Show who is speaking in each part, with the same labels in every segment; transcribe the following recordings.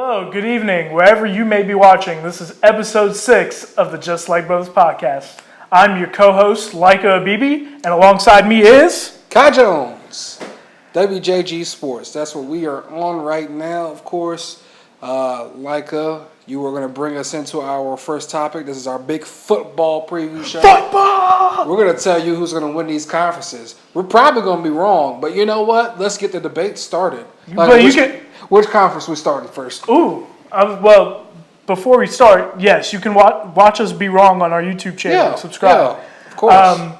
Speaker 1: Hello, good evening, wherever you may be watching. This is episode 6 of the Just Like Brothers podcast. I'm your co-host, Laika Abibi, and alongside me is...
Speaker 2: Kai Jones, WJG Sports. That's what we are on right now, of course. Laika, you were going to bring us into our first topic. This is our big football preview show.
Speaker 1: Football!
Speaker 2: We're going to tell you who's going to win these conferences. We're probably going to be wrong, but you know what? Let's get the debate started. Which conference we started first?
Speaker 1: Well, before we start, yes, you can watch us be wrong on our YouTube channel. Subscribe.
Speaker 2: Yeah, of course.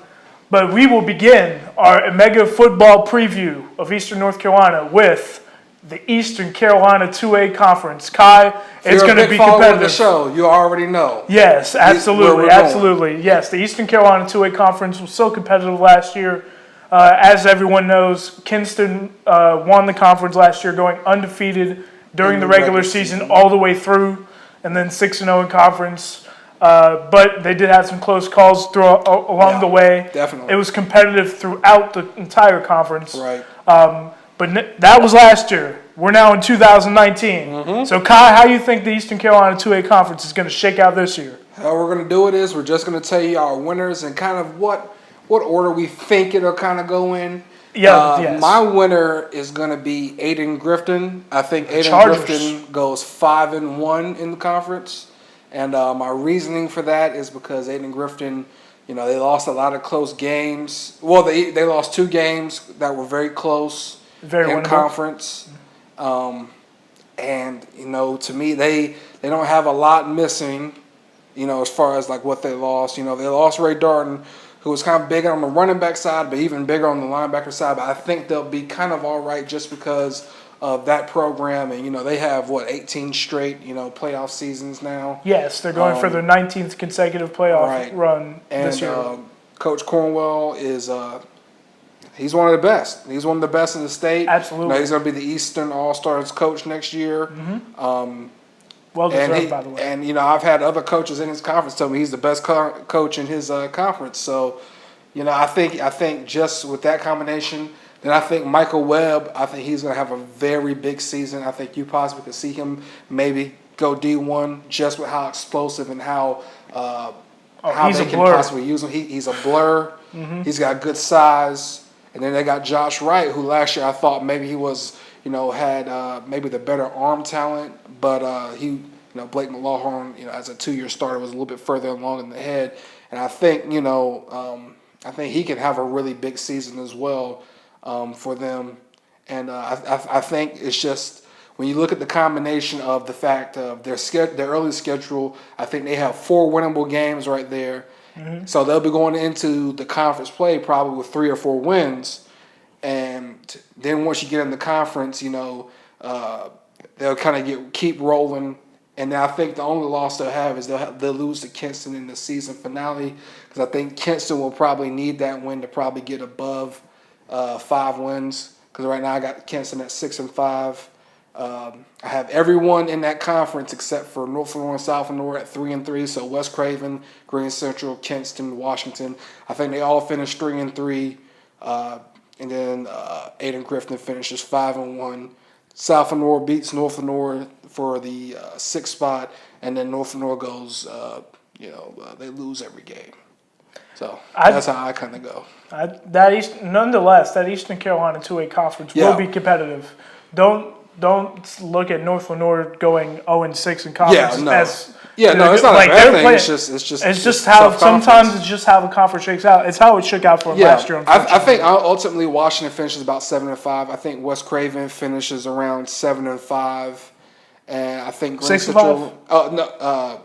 Speaker 1: But we will begin our mega football preview of Eastern North Carolina with the Eastern Carolina 2A Conference. Kai, it's going to be competitive.
Speaker 2: The show, you already know.
Speaker 1: Yes, absolutely. Yes, the Eastern Carolina 2A Conference was so competitive last year. As everyone knows, Kinston won the conference last year, going undefeated during the regular season all the way through, and then 6-0 in conference. But they did have some close calls along the way.
Speaker 2: Definitely.
Speaker 1: It was competitive throughout the entire conference.
Speaker 2: Right.
Speaker 1: But that was last year. We're now in 2019. Mm-hmm. So, Kai, how do you think the Eastern Carolina 2A Conference is going to shake out this year?
Speaker 2: How we're going to do it is we're just going to tell you our winners and kind of what order we think it'll kind of go in.
Speaker 1: Yes.
Speaker 2: My winner is going to be Aiden Grifton. I think Aiden Grifton goes 5-1 in the conference. And my reasoning for that is because Aiden Grifton, they lost a lot of close games. Well, they lost 2 games that were very close in winnable conference. And, to me, they don't have a lot missing, as far as like what they lost. They lost Ray Darton, who was kind of bigger on the running back side, but even bigger on the linebacker side. But I think they'll be kind of all right just because of that program. And, they have, 18 straight, playoff seasons now.
Speaker 1: Yes, they're going for their 19th consecutive playoff run this year. And
Speaker 2: Coach Cornwell is he's one of the best. He's one of the best in the state.
Speaker 1: Absolutely.
Speaker 2: He's going to be the Eastern All-Stars coach next year.
Speaker 1: Mm-hmm. Well deserved, by the way.
Speaker 2: And, I've had other coaches in his conference tell me he's the best coach in his conference. So, I think just with that combination, then I think Michael Webb, I think he's going to have a very big season. I think you possibly could see him maybe go D1 just with how explosive and how they can possibly use him. He's a blur. Mm-hmm. He's got good size. And then they got Josh Wright, who last year I thought maybe he was, had maybe the better arm talent, but Blake McLaughlin, as a 2-year starter, was a little bit further along in the head. And I think, I think he can have a really big season as well for them. And I think it's just when you look at the combination of the fact of their early schedule, I think they have 4 winnable games right there. Mm-hmm. So they'll be going into the conference play probably with 3 or 4 wins. And then once you get in the conference, they'll kind of keep rolling. And I think the only loss they'll have is they'll lose to Kinston in the season finale, because I think Kinston will probably need that win to probably get above 5 wins. Because right now I got Kinston at 6-5. I have everyone in that conference except for North Lenore and South Lenore at 3-3. So West Craven, Green Central, Kinston, Washington. I think they all finished 3-3. And then Aiden Grifton finishes 5-1. South Lenore beats North Lenore for the 6th spot, and then North Lenore goes, they lose every game. So that's how I kind of go.
Speaker 1: Nonetheless, that Eastern Carolina 2A Conference will be competitive. Don't look at North Lenore going 0-6 in conference.
Speaker 2: It's not a bad thing. It's just
Speaker 1: how sometimes it's just how the conference shakes out. It's how it shook out for them last year.
Speaker 2: I think ultimately Washington finishes about 7-5. I think West Craven finishes around 7-5, and I think Green Central. 7-4,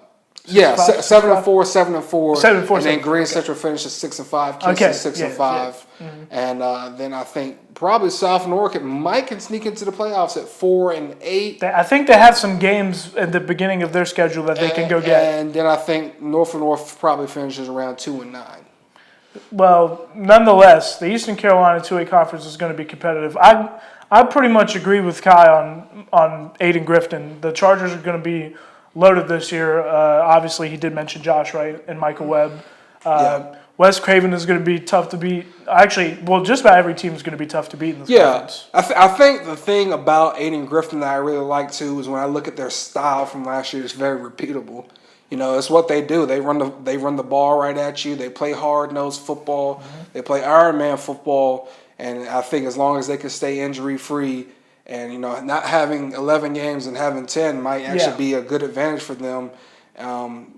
Speaker 2: 7-4, and then Green Central finishes 6-5. Kinston 6-5, and then I think probably South Norfolk might can sneak into the playoffs at 4-8.
Speaker 1: I think they have some games at the beginning of their schedule that they can go get.
Speaker 2: And then I think North probably finishes around 2-9.
Speaker 1: Well, nonetheless, the Eastern Carolina 2A Conference is going to be competitive. I pretty much agree with Kai on Aiden Grifton. The Chargers are going to be loaded this year. Obviously, he did mention Josh Wright and Michael Webb. Wes Craven is going to be tough to beat. Actually, well, just about every team is going to be tough to beat in this conference.
Speaker 2: I think the thing about Aiden Griffin that I really like too is when I look at their style from last year, it's very repeatable. You know, it's what they do. They run the ball right at you. They play hard-nosed football. Mm-hmm. They play Iron Man football. And I think as long as they can stay injury-free and, you know, not having 11 games and having 10 might actually be a good advantage for them.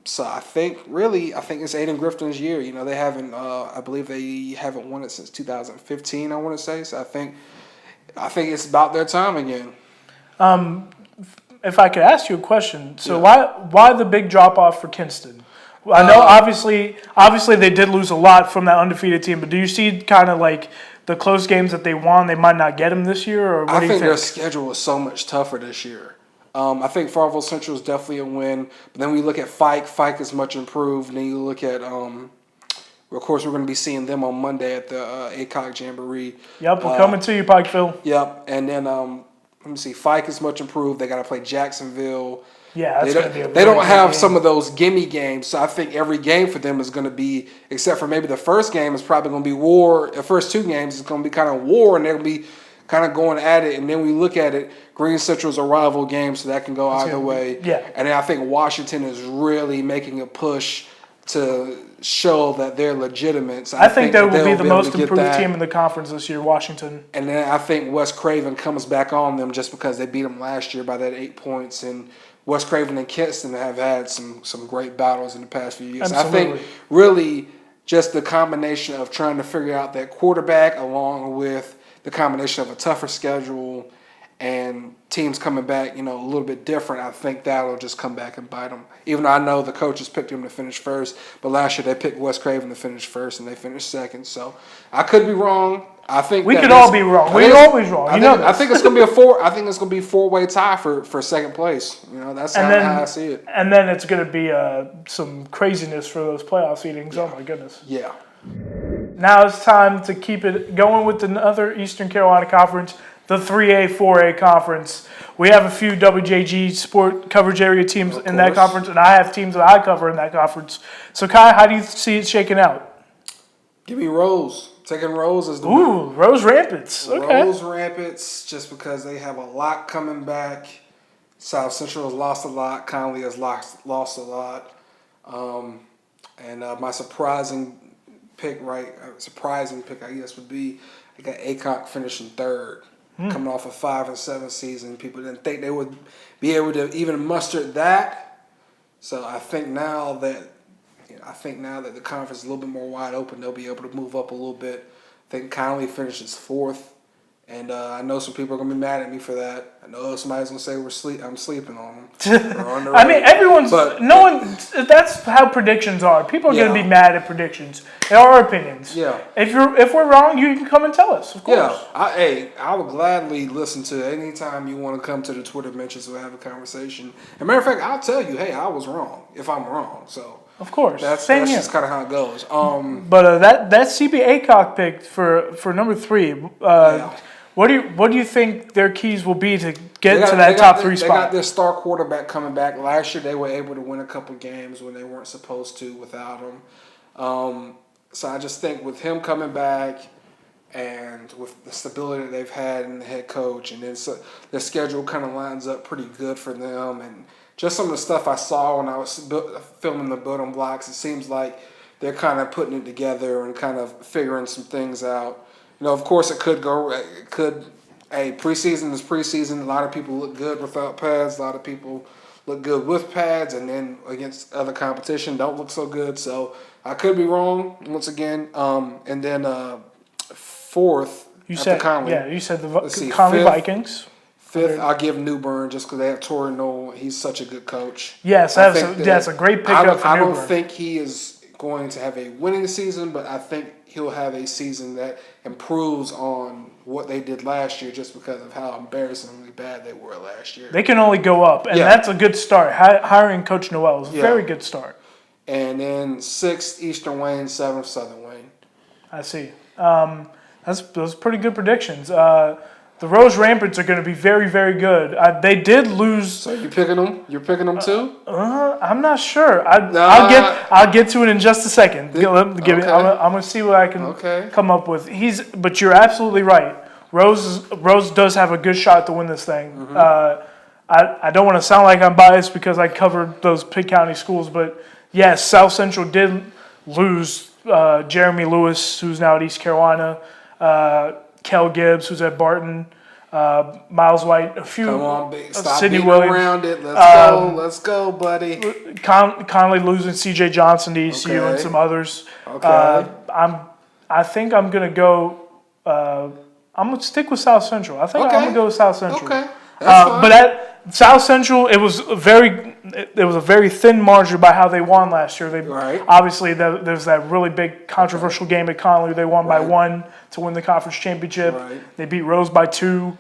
Speaker 2: So I think it's Aiden Griffin's year. You know, they haven't, I believe they haven't won it since 2015, I want to say. So I think it's about their time again.
Speaker 1: If I could ask you a question, so why the big drop off for Kinston? I know obviously they did lose a lot from that undefeated team, but do you see kind of like the close games that they won, they might not get them this year, or what do you think?
Speaker 2: Their schedule is so much tougher this year. I think Farmville Central is definitely a win, but then we look at Fike. Fike is much improved. And then you look at, of course, we're going to be seeing them on Monday at the ACOG Jamboree.
Speaker 1: Yep, we're coming to you, Pikeville.
Speaker 2: Yep, and then let me see. Fike is much improved. They got to play Jacksonville.
Speaker 1: Yeah, that's going to be a
Speaker 2: They don't have some of those gimme games, so I think every game for them is going to be, except for maybe the first game, is probably going to be war. The first two games is going to be kind of war, and they'll be kind of going at it. And then we look at it, Green Central's a rival game, so that can go either way.
Speaker 1: Yeah.
Speaker 2: And then I think Washington is really making a push to show that they're legitimate. So
Speaker 1: I think they will be the most improved team in the conference this year, Washington.
Speaker 2: And then I think Wes Craven comes back on them just because they beat them last year by that 8 points. And Wes Craven and Kinston have had some great battles in the past few years.
Speaker 1: Absolutely.
Speaker 2: I think really just the combination of trying to figure out that quarterback along with the combination of a tougher schedule and teams coming back, you know, a little bit different, I think that'll just come back and bite them. Even though I know the coaches picked him to finish first, but last year they picked Wes Craven to finish first and they finished second. So I could be wrong. I think
Speaker 1: we could all be wrong. We're always wrong.
Speaker 2: I think it's gonna be a four-way tie for second place. You know, that's how I see it.
Speaker 1: And then it's gonna be some craziness for those playoff seedings. Yeah. Oh my goodness.
Speaker 2: Yeah.
Speaker 1: Now it's time to keep it going with another Eastern Carolina Conference, the 3A, 4A Conference. We have a few WJG sport coverage area teams in that conference, and I have teams that I cover in that conference. So, Kai, how do you see it shaking out?
Speaker 2: Give me Rose. Taking Rose as the
Speaker 1: Rose Rapids. Okay.
Speaker 2: Rose Rapids, just because they have a lot coming back. South Central has lost a lot. Conley has lost a lot. And my surprising pick, I guess, would be I got ACOG finishing third, coming off a 5-7 season. People didn't think they would be able to even muster that. So I think now that the conference is a little bit more wide open, they'll be able to move up a little bit. I think Conley finishes fourth, and I know some people are going to be mad at me for that. I know somebody's going to say I'm sleeping on them.
Speaker 1: I mean, that's how predictions are. People are going to be mad at predictions. They are our opinions.
Speaker 2: Yeah.
Speaker 1: If we're wrong, you can come and tell us, of course.
Speaker 2: Yeah. I would gladly listen to it anytime you want to come to the Twitter mentions and have a conversation. As a matter of fact, I'll tell you, hey, I was wrong if I'm wrong. So.
Speaker 1: Of course,
Speaker 2: that's just kind of how it goes.
Speaker 1: But that CB ACOG pick for number 3. What do you think their keys will be to get to that top 3 spot?
Speaker 2: They got their star quarterback coming back. Last year they were able to win a couple games when they weren't supposed to without him. So I just think with him coming back and with the stability that they've had in the head coach, and then their schedule kind of lines up pretty good for them, and just some of the stuff I saw when I was filming the building blocks, it seems like they're kind of putting it together and kind of figuring some things out. You know, of course, preseason is preseason. A lot of people look good without pads. A lot of people look good with pads, and then against other competition don't look so good. So I could be wrong once again. And then fourth,
Speaker 1: you said Conley. Yeah, you said the Conley Vikings.
Speaker 2: Fifth, I'll give Newbern just because they have Torrey Noel. He's such a good coach.
Speaker 1: Yes, that's a great pickup for Newbern.
Speaker 2: I don't think he is going to have a winning season, but I think he'll have a season that improves on what they did last year just because of how embarrassingly bad they were last year.
Speaker 1: They can only go up, and that's a good start. Hiring Coach Noel is a very good start.
Speaker 2: And then 6th, Eastern Wayne, 7th, Southern Wayne.
Speaker 1: I see. Those pretty good predictions. The The Rose Ramparts are going to be very, very good. They did lose.
Speaker 2: So you picking them? You're picking them too?
Speaker 1: I'm not sure. I'll get to it in just a second. Give me. I'm going to see what I can come up with. But you're absolutely right. Rose does have a good shot to win this thing. Mm-hmm. I don't want to sound like I'm biased because I covered those Pitt County schools, but yes, South Central did lose Jeremy Lewis, who's now at East Carolina, Kel Gibbs, who's at Barton, Miles White, a few.
Speaker 2: Come on, big. Stop
Speaker 1: Sidney
Speaker 2: beating
Speaker 1: Williams.
Speaker 2: Around it. Let's go, buddy.
Speaker 1: Conley losing C.J. Johnson to ECU and some others.
Speaker 2: Okay.
Speaker 1: I think I'm gonna go. I'm gonna stick with South Central. I think I'm gonna go with South Central.
Speaker 2: Okay. That's fine.
Speaker 1: But at South Central, it was a very thin margin by how they won last year. Obviously there's that really big controversial game at Conley. They won by 1 to win the conference championship.
Speaker 2: Right.
Speaker 1: They beat Rose by 2.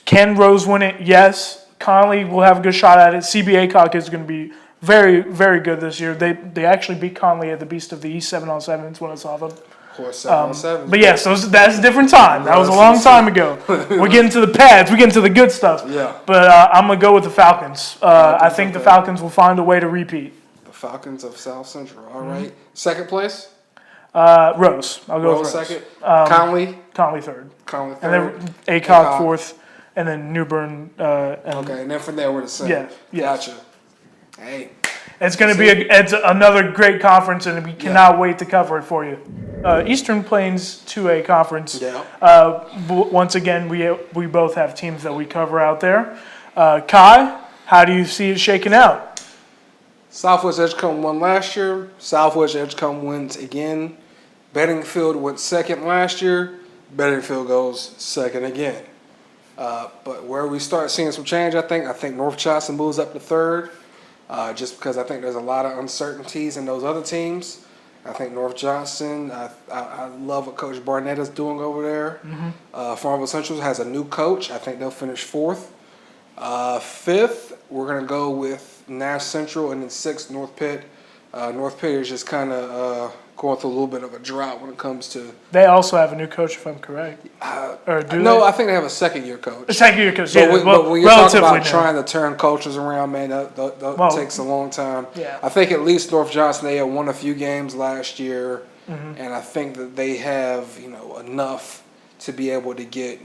Speaker 1: Can Rose win it? Yes. Conley will have a good shot at it. CB Aycock is going to be very, very good this year. They actually beat Conley at the Beast of the East 7-on-7s when I saw them.
Speaker 2: Of course, 7-on-7.
Speaker 1: But yes, that's a different time. That was a long time ago. We're getting to the pads. We're getting to the good stuff.
Speaker 2: Yeah.
Speaker 1: But I'm going to go with the Falcons. I think the Falcons will find a way to repeat.
Speaker 2: The Falcons of South Central. All right. Second place?
Speaker 1: Rose. I'll go with Rose.
Speaker 2: Second. Conley?
Speaker 1: Conley third.
Speaker 2: Conley third.
Speaker 1: And then Aycock fourth. And then Newbern.
Speaker 2: And then from there we're the same.
Speaker 1: Yeah.
Speaker 2: Gotcha. Hey.
Speaker 1: It's going to be it's another great conference, and we cannot wait to cover it for you. Eastern Plains 2A conference.
Speaker 2: Yeah.
Speaker 1: Once again, we both have teams that we cover out there. Kai, how do you see it shaking out?
Speaker 2: Southwest Edgecombe won last year. Southwest Edgecombe wins again. Bedingfield went second last year. Bedingfield goes second again. But where we start seeing some change, I think North Johnson moves up to third. Just because I think there's a lot of uncertainties in those other teams. I think North Johnson, I love what Coach Barnett is doing over there. Mm-hmm. Farmville Central has a new coach. I think they'll finish fourth. Fifth, we're going to go with Nash Central, and then sixth, North Pitt. North Pitt is just kind of going through a little bit of a drought when it comes to.
Speaker 1: They also have a new coach, if I'm correct.
Speaker 2: I think they have a second-year coach.
Speaker 1: A second-year coach,
Speaker 2: but when you talk about trying to turn coaches around, man, that takes a long time.
Speaker 1: Yeah.
Speaker 2: I think at least North Johnson, they had won a few games last year, and I think that they have enough to be able to get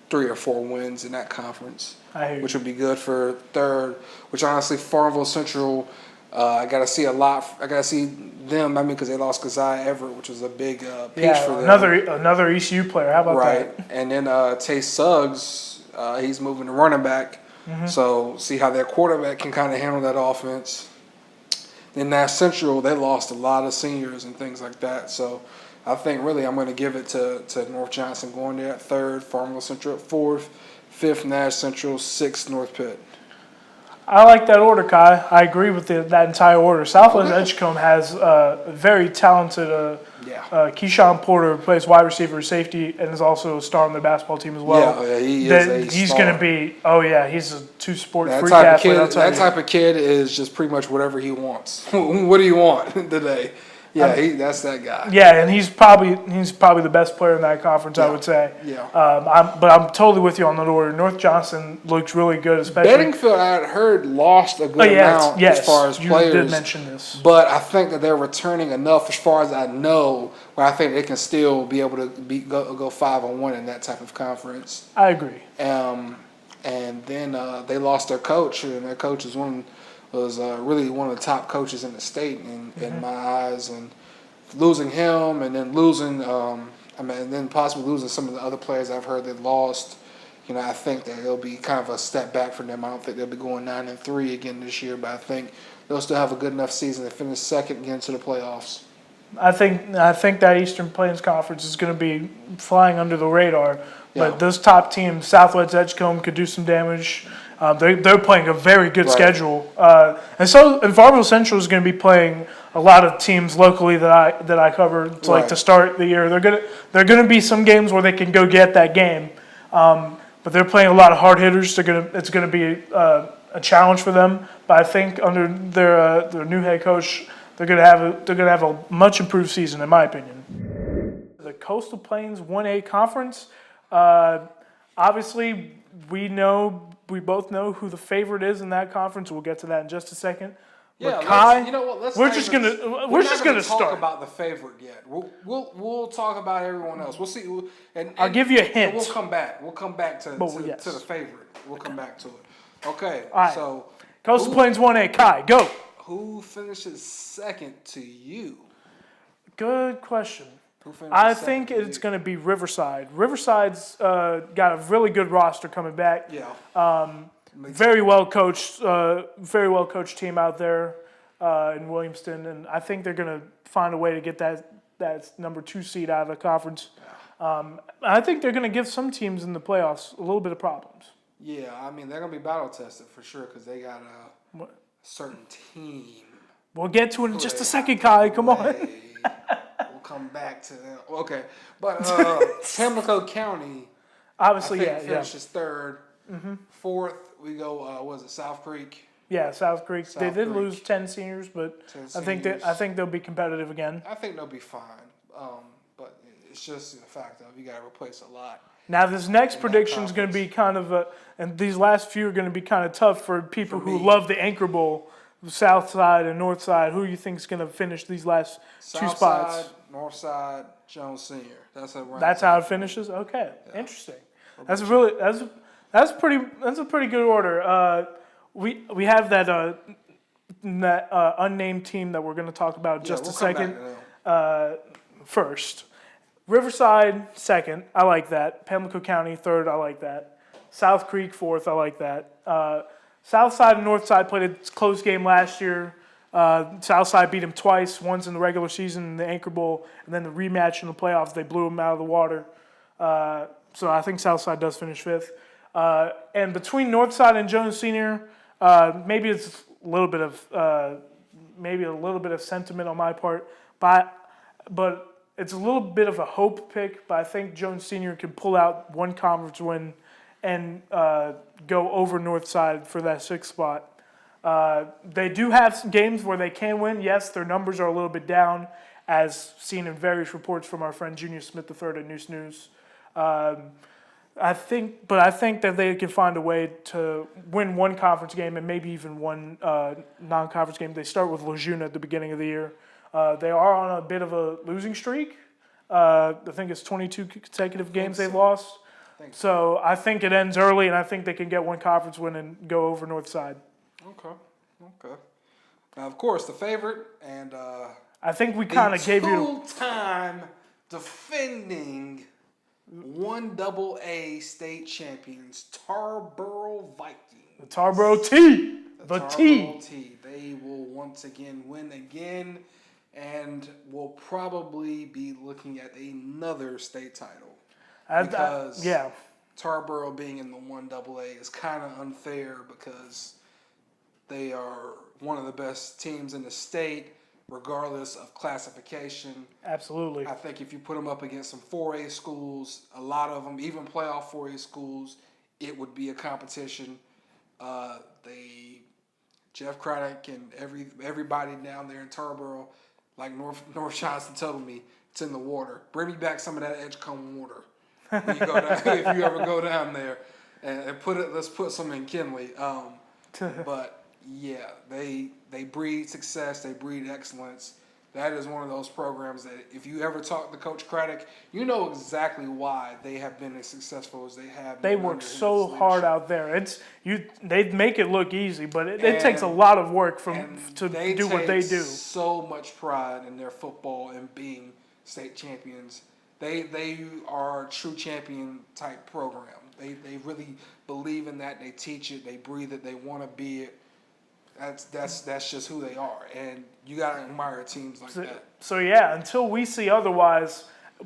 Speaker 2: 3 or 4 wins in that conference, which would be good for third. Which honestly, Farmville Central. I got to see a lot. I got to see them. Because they lost Keziah Everett, which was a big piece for them.
Speaker 1: Another ECU player. How about that?
Speaker 2: Right. And then Tay Suggs, he's moving to running back. Mm-hmm. So see how their quarterback can kind of handle that offense. Then Nash Central, they lost a lot of seniors and things like that. So I think really I'm going to give it to North Johnson going there at third, Farmville Central at fourth, fifth Nash Central, sixth North Pitt.
Speaker 1: I like that order, Kai. I agree with that entire order. Southwest Edgecombe has a very talented Keyshawn Porter, who plays wide receiver, safety, and is also a star on the basketball team as well.
Speaker 2: Yeah, he is
Speaker 1: he's
Speaker 2: star.
Speaker 1: going to be, he's a two-sport freak
Speaker 2: athlete.
Speaker 1: That
Speaker 2: type of kid is just pretty much whatever he wants. What do you want today? Yeah, that's that guy.
Speaker 1: Yeah, and he's probably the best player in that conference, I would say.
Speaker 2: Yeah.
Speaker 1: But I'm totally with you on that order. North Johnson looks really good, especially.
Speaker 2: Bedingfield, I had heard, lost a good amount as far as players.
Speaker 1: You did mention this.
Speaker 2: But I think that they're returning enough, as far as I know, where I think they can still be able to go 5-1 in that type of conference.
Speaker 1: I agree.
Speaker 2: And then they lost their coach, and their coach was really one of the top coaches in the state in my eyes, and losing him, and then losing, and then possibly losing some of the other players I've heard they lost. I think that it'll be kind of a step back for them. I don't think they'll be going 9-3 again this year, but I think they'll still have a good enough season to finish second and get into the playoffs. I think
Speaker 1: that Eastern Plains Conference is going to be flying under the radar. But those top teams, Southwest Edgecombe could do some damage. They're playing a very good schedule, and Farmville Central is going to be playing a lot of teams locally that I cover. To start the year, they're gonna be some games where they can go get that game, but they're playing a lot of hard hitters. It's gonna be a challenge for them. But I think under their new head coach, they're gonna have a much improved season, in my opinion. The Coastal Plains 1A Conference. Obviously, we both know who the favorite is in that conference. We'll get to that in just a second.
Speaker 2: Yeah,
Speaker 1: but Kai,
Speaker 2: you know what?
Speaker 1: we're just gonna
Speaker 2: talk
Speaker 1: start
Speaker 2: about the favorite yet. We'll talk about everyone else. We'll see. And
Speaker 1: I'll give you a hint.
Speaker 2: We'll come back. We'll come back to the favorite. We'll come back to it. Okay.
Speaker 1: All right.
Speaker 2: So
Speaker 1: Coastal Plains 1A. Kai, go.
Speaker 2: Who finishes second to you?
Speaker 1: Good question. I think it's going to be Riverside. Riverside's got a really good roster coming back.
Speaker 2: Yeah.
Speaker 1: Very well coached team out there in Williamston, and I think they're going to find a way to get that number 2 seed out of the conference. I think they're going to give some teams in the playoffs a little bit of problems.
Speaker 2: Yeah, I mean they're going to be battle tested for sure because they got a certain team.
Speaker 1: We'll get to it in just a second, Kai. Come on.
Speaker 2: We'll come back to them. Okay, but Pamlico County,
Speaker 1: obviously,
Speaker 2: finishes third. Mm-hmm. Fourth, we go. South Creek?
Speaker 1: Yeah, South Creek. They did lose 10 seniors, but I think they'll be competitive again.
Speaker 2: I think they'll be fine. But it's just the fact that you got to replace a lot.
Speaker 1: Now, this next prediction is going to be kind of and these last few are going to be kind of tough for people who love the Anchor Bowl, South Side and North Side. Who do you think is going to finish these last 2 spots?
Speaker 2: South Side, North Side, Jones Senior. That's
Speaker 1: how it finishes. Okay, yeah. Interesting. That's a pretty good order. We have that unnamed team that we're going to talk about in just a second. First, Riverside second. I like that. Pamlico County third. I like that. South Creek fourth. I like that. South Side and North Side played a close game last year. South Side beat them twice. Once in the regular season in the Anchor Bowl, and then the rematch in the playoffs. They blew them out of the water. So I think South Side does finish fifth. And between North Side and Jones Senior, maybe it's a little bit of sentiment on my part, but it's a little bit of a hope pick. But I think Jones Senior can pull out one conference win and go over North Side for that 6th spot. They do have some games where they can win. Yes, their numbers are a little bit down, as seen in various reports from our friend Junior Smith III at News News. I think that they can find a way to win one conference game and maybe even one non-conference game. They start with Lejeune at the beginning of the year. They are on a bit of a losing streak. I think it's 22 consecutive games they've lost. So I think it ends early, and I think they can get one conference win and go over North Side.
Speaker 2: Okay. Now, of course, the favorite and
Speaker 1: I think we kind of gave you
Speaker 2: two-time defending 1AA state champions, Tarboro Vikings.
Speaker 1: The Tarboro T. The T.
Speaker 2: They will once again win again, and will probably be looking at another state title. Because Tarboro being in the 1AA is kind of unfair because they are one of the best teams in the state, regardless of classification.
Speaker 1: Absolutely.
Speaker 2: I think if you put them up against some 4A schools, a lot of them, even playoff 4A schools, it would be a competition. Jeff Craddock and everybody down there in Tarboro, like North Johnson told me, it's in the water. Bring me back some of that Edgecombe water when you go down, if you ever go down there, and let's put some in Kinley. But yeah, they breed success, they breed excellence. That is one of those programs that if you ever talk to Coach Craddock, you know exactly why they have been as successful as they have.
Speaker 1: They work so hard out there. They make it look easy, but it takes a lot of work to do what they do.
Speaker 2: So much pride in their football and being state champions. They are a true champion type program. They really believe in that. They teach it. They breathe it. They want to be it. That's just who they are, and you gotta admire teams like that.
Speaker 1: So yeah, until we see otherwise,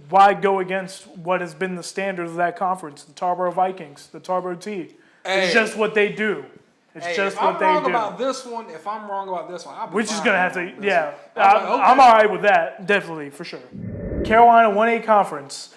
Speaker 1: why go against what has been the standard of that conference? The Tarboro Vikings, the Tarboro T. It's just what they do. It's just what they do.
Speaker 2: If I'm wrong about this one,
Speaker 1: we're just gonna have to. Yeah, I'm all right with that. Definitely, for sure. Carolina 1A Conference.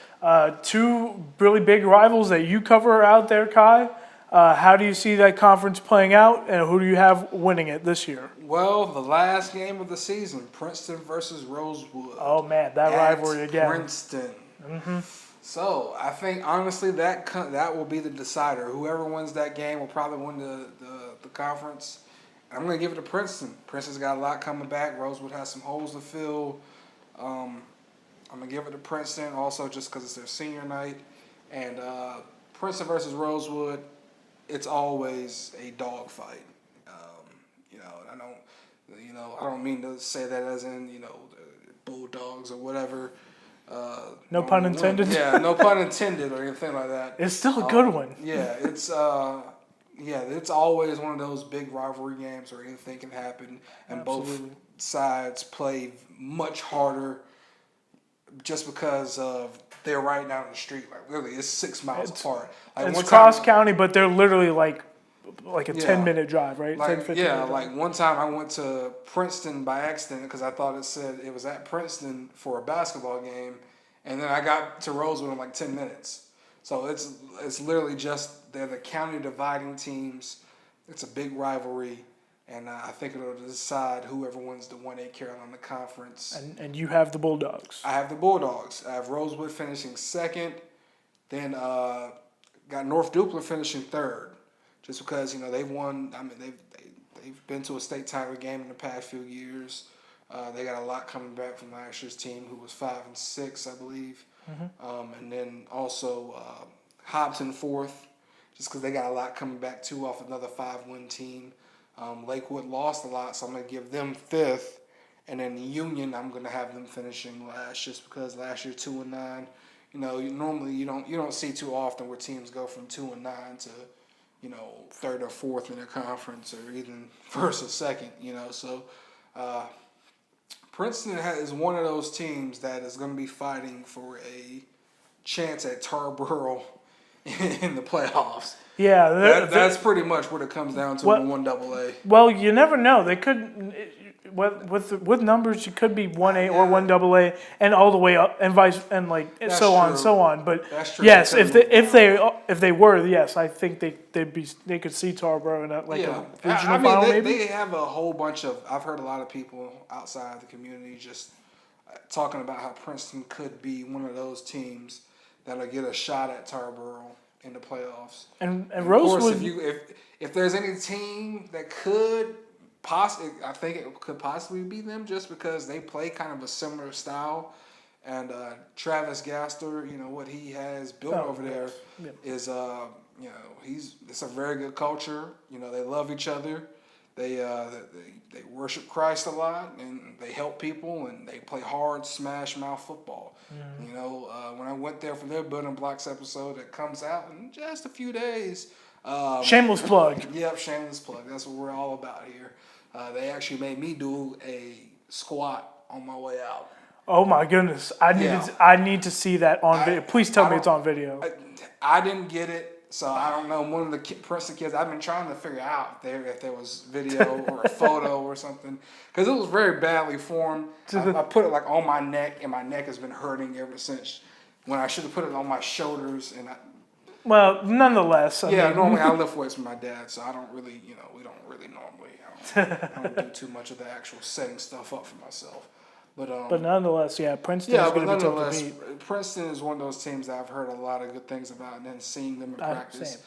Speaker 1: 2 really big rivals that you cover out there, Kai. How do you see that conference playing out, and who do you have winning it this year?
Speaker 2: Well, the last game of the season, Princeton versus Rosewood.
Speaker 1: Oh, man, that rivalry again.
Speaker 2: Princeton.
Speaker 1: Mm-hmm.
Speaker 2: So I think honestly that will be the decider. Whoever wins that game will probably win the conference. And I'm going to give it to Princeton. Princeton's got a lot coming back. Rosewood has some holes to fill. I'm going to give it to Princeton also just because it's their senior night. And Princeton versus Rosewood, it's always a dogfight. I don't mean to say that as in, the Bulldogs or whatever.
Speaker 1: No pun intended.
Speaker 2: Yeah, no pun intended or anything like that.
Speaker 1: It's still a good one.
Speaker 2: Yeah, it's always one of those big rivalry games where anything can happen, and
Speaker 1: Absolutely.
Speaker 2: both sides play much harder just because of they're right down the street. Like literally, it's 6 miles apart. Like
Speaker 1: it's cross county, but they're literally like a 10-minute drive, right?
Speaker 2: Like
Speaker 1: 10, 15
Speaker 2: yeah,
Speaker 1: minute
Speaker 2: like one time I went to Princeton by accident because I thought it said it was at Princeton for a basketball game, and then I got to Rosewood in like 10 minutes. So it's literally just they're the county dividing teams. It's a big rivalry, and I think it'll decide whoever wins the 1A Carolina Conference.
Speaker 1: And you have the Bulldogs.
Speaker 2: I have the Bulldogs. I have Rosewood finishing second. Then got North Duplin finishing third, just because they've won. I mean they've been to a state title game in the past few years. They got a lot coming back from last year's team, who was 5-6, I believe. Mm-hmm. And then also Hobson fourth, just because they got a lot coming back too off another 5-win team. Lakewood lost a lot, so I'm going to give them fifth. And then Union, I'm going to have them finishing last, just because last year 2-9. Normally you don't see too often where teams go from 2-9 to third or fourth in their conference, or even first or second. So. Princeton is one of those teams that is going to be fighting for a chance at Tarboro in the playoffs.
Speaker 1: Yeah,
Speaker 2: that's pretty much what it comes down to in 1AA.
Speaker 1: Well, you never know. They could, with numbers, you could be 1A or 1AA, and all the way up, and
Speaker 2: That's
Speaker 1: so on
Speaker 2: true.
Speaker 1: and so on. But
Speaker 2: That's true.
Speaker 1: yes, if they were, yes, I think they could see Tarboro in a regional final. Maybe
Speaker 2: they have a whole bunch of. I've heard a lot of people outside the community just talking about how Princeton could be one of those teams that'll get a shot at Tarboro in the playoffs.
Speaker 1: And
Speaker 2: Rosewood.
Speaker 1: Rosewood.
Speaker 2: Of course, if there's any team that could I think it could possibly be them, just because they play kind of a similar style, and Travis Gaster, what he has built over there is it's a very good culture. They love each other. They worship Christ a lot, and they help people, and they play hard smash mouth football. Mm-hmm. When I went there for their Building Blocks episode that comes out in just a few days.
Speaker 1: Shameless plug.
Speaker 2: Yep, shameless plug. That's what we're all about here. They actually made me do a squat on my way out.
Speaker 1: Oh my goodness! I need to see that on video. Please tell me it's on video.
Speaker 2: I didn't get it, so I don't know. One of the Princeton kids, I've been trying to figure out if there was video or a photo or something, because it was very badly formed. I put it on my neck, and my neck has been hurting ever since. When I should have put it on my shoulders, and
Speaker 1: well, nonetheless.
Speaker 2: Normally I lift weights with my dad, so I don't really, we don't really normally. I don't do too much of the actual setting stuff up for myself. But
Speaker 1: nonetheless, Princeton is going to be tough to beat.
Speaker 2: Princeton is one of those teams that I've heard a lot of good things about, and then seeing them in practice.